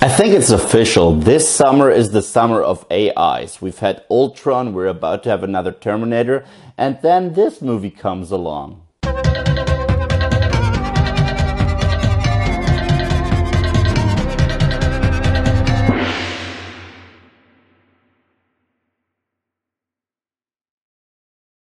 I think it's official. This summer is the summer of AIs. We've had Ultron, we're about to have another Terminator, and then this movie comes along.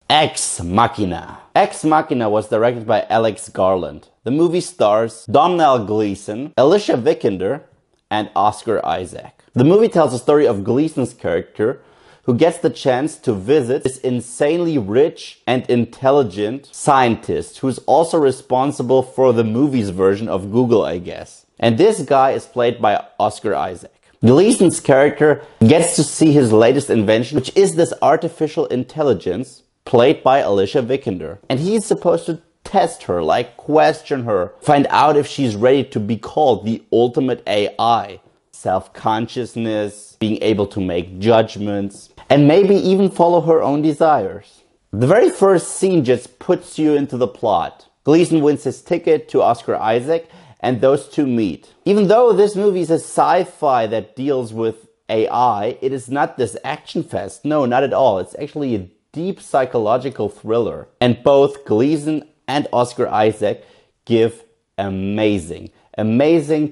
Ex Machina. Ex Machina was directed by Alex Garland. The movie stars Domhnall Gleeson, Alicia Vikander, and Oscar Isaac. The movie tells the story of Gleeson's character, who gets the chance to visit this insanely rich and intelligent scientist who's also responsible for the movie's version of Google, I guess. And this guy is played by Oscar Isaac. Gleeson's character gets to see his latest invention, which is this artificial intelligence played by Alicia Vikander. And he's supposed to test her, like question her, find out if she's ready to be called the ultimate AI. Self-consciousness, being able to make judgments, and maybe even follow her own desires. The very first scene just puts you into the plot. Gleeson wins his ticket to Oscar Isaac, and those two meet. Even though this movie is a sci-fi that deals with AI, it is not this action fest. No, not at all. It's actually a deep psychological thriller. And both Gleeson and Oscar Isaac give amazing,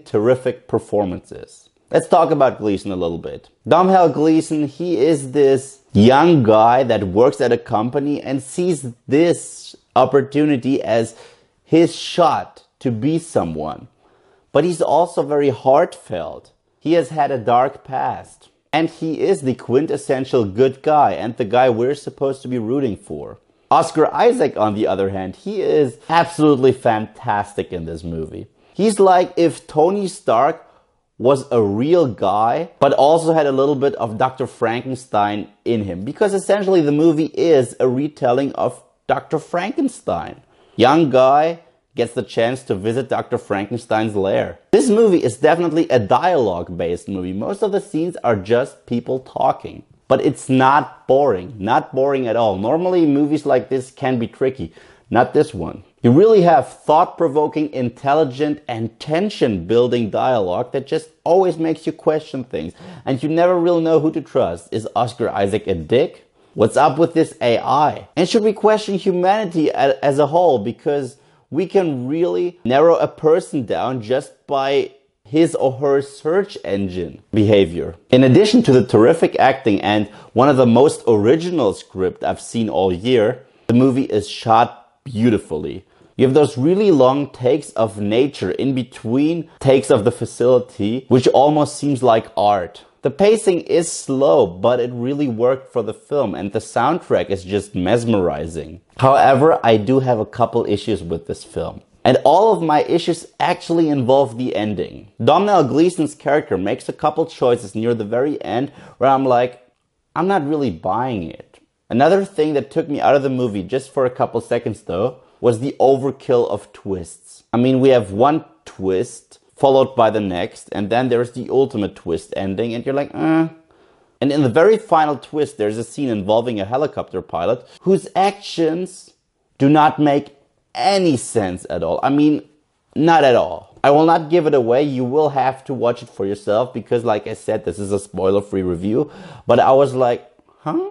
terrific performances. Let's talk about Gleeson a little bit. Domhnall Gleeson, he is this young guy that works at a company and sees this opportunity as his shot to be someone. But he's also very heartfelt. He has had a dark past. And he is the quintessential good guy and the guy we're supposed to be rooting for. Oscar Isaac, on the other hand, he is absolutely fantastic in this movie. He's like if Tony Stark was a real guy, but also had a little bit of Dr. Frankenstein in him. Because essentially the movie is a retelling of Dr. Frankenstein. Young guy gets the chance to visit Dr. Frankenstein's lair. This movie is definitely a dialogue-based movie. Most of the scenes are just people talking. But it's not boring at all. Normally movies like this can be tricky, not this one. You really have thought-provoking, intelligent, and tension-building dialogue that just always makes you question things. And you never really know who to trust. Is Oscar Isaac a dick? What's up with this AI? And should we question humanity as a whole? Because we can really narrow a person down just by his or her search engine behavior. In addition to the terrific acting and one of the most original scripts I've seen all year, the movie is shot beautifully. You have those really long takes of nature in between takes of the facility, which almost seems like art. The pacing is slow, but it really worked for the film, and the soundtrack is just mesmerizing. However, I do have a couple issues with this film. And all of my issues actually involve the ending. Domhnall Gleeson's character makes a couple choices near the very end where I'm like, I'm not really buying it. Another thing that took me out of the movie just for a couple seconds though was the overkill of twists. I mean, we have one twist followed by the next, and then there's the ultimate twist ending, and you're like, And in the very final twist, there's a scene involving a helicopter pilot whose actions do not make any sense at all. I mean, not at all. I will not give it away. You will have to watch it for yourself because, like I said, this is a spoiler-free review. But I was like, huh?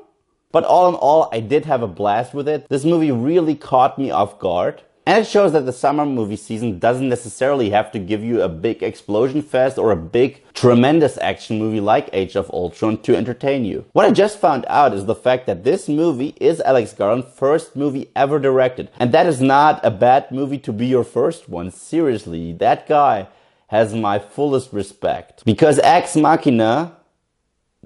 But all in all, I did have a blast with it. This movie really caught me off guard. And it shows that the summer movie season doesn't necessarily have to give you a big explosion fest or a big, tremendous action movie like Age of Ultron to entertain you. What I just found out is the fact that this movie is Alex Garland's first movie ever directed. And that is not a bad movie to be your first one. Seriously, that guy has my fullest respect. Because Ex Machina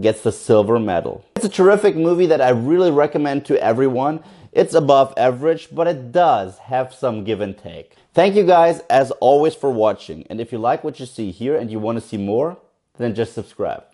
gets the silver medal. It's a terrific movie that I really recommend to everyone. It's above average, but it does have some give and take. Thank you guys, as always, for watching. And if you like what you see here and you want to see more, then just subscribe.